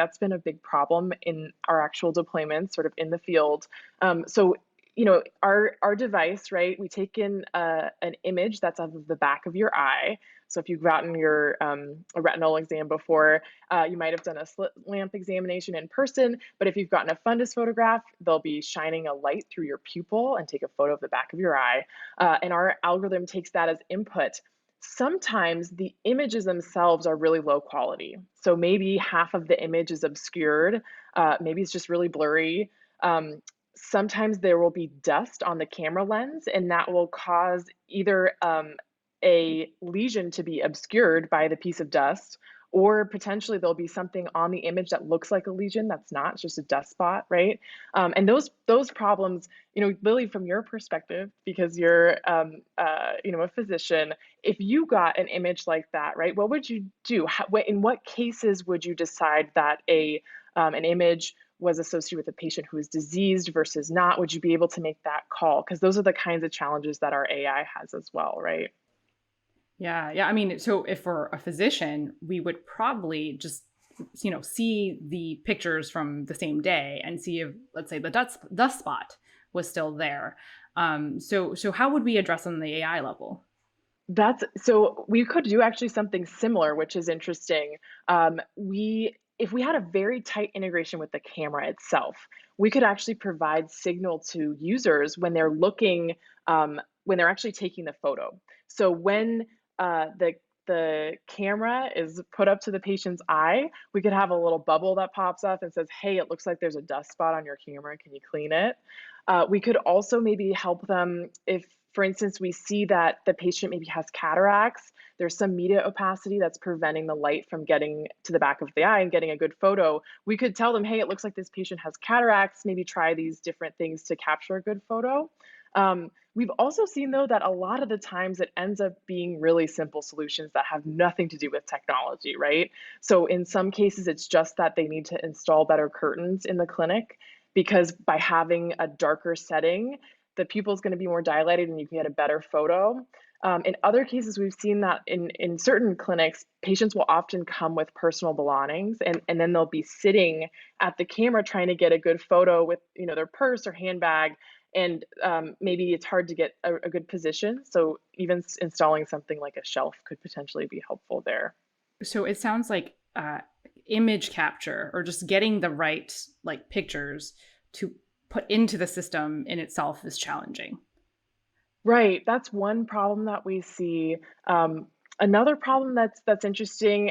That's been a big problem in our actual deployments, sort of in the field. Our device, right? We take in an image that's of the back of your eye. So if you've gotten your a retinal exam before, you might have done a slit lamp examination in person. But if you've gotten a fundus photograph, they'll be shining a light through your pupil and take a photo of the back of your eye. And our algorithm takes that as input. Sometimes the images themselves are really low quality. So maybe half of the image is obscured. Maybe it's just really blurry. Sometimes there will be dust on the camera lens, and that will cause either a lesion to be obscured by the piece of dust, or potentially there'll be something on the image that looks like a lesion that's not, it's just a dust spot, right? And those problems, Lily, from your perspective, because you're a physician, if you got an image like that, right, what would you do? In what cases would you decide that an image was associated with a patient who is diseased versus not? Would you be able to make that call? Because those are the kinds of challenges that our AI has as well, right? Yeah, yeah. I mean, so if we're a physician, we would probably just, see the pictures from the same day and see if, let's say, the dust spot was still there. So how would we address on the AI level? That's so we could do actually something similar, which is interesting. If we had a very tight integration with the camera itself, we could actually provide signal to users when they're actually taking the photo. So when the camera is put up to the patient's eye, we could have a little bubble that pops up and says, "Hey, it looks like there's a dust spot on your camera. Can you clean it?" We could also maybe help them if, for instance, we see that the patient maybe has cataracts. There's some media opacity that's preventing the light from getting to the back of the eye and getting a good photo. We could tell them, hey, it looks like this patient has cataracts. Maybe try these different things to capture a good photo. We've also seen, though, that a lot of the times it ends up being really simple solutions that have nothing to do with technology, right? So in some cases, it's just that they need to install better curtains in the clinic because by having a darker setting, the pupil is going to be more dilated and you can get a better photo. In other cases, we've seen that in certain clinics, patients will often come with personal belongings and then they'll be sitting at the camera trying to get a good photo with their purse or handbag. And maybe it's hard to get a good position. So even installing something like a shelf could potentially be helpful there. So it sounds like image capture or just getting the right pictures to put into the system in itself is challenging. Right. That's one problem that we see. Another problem that's interesting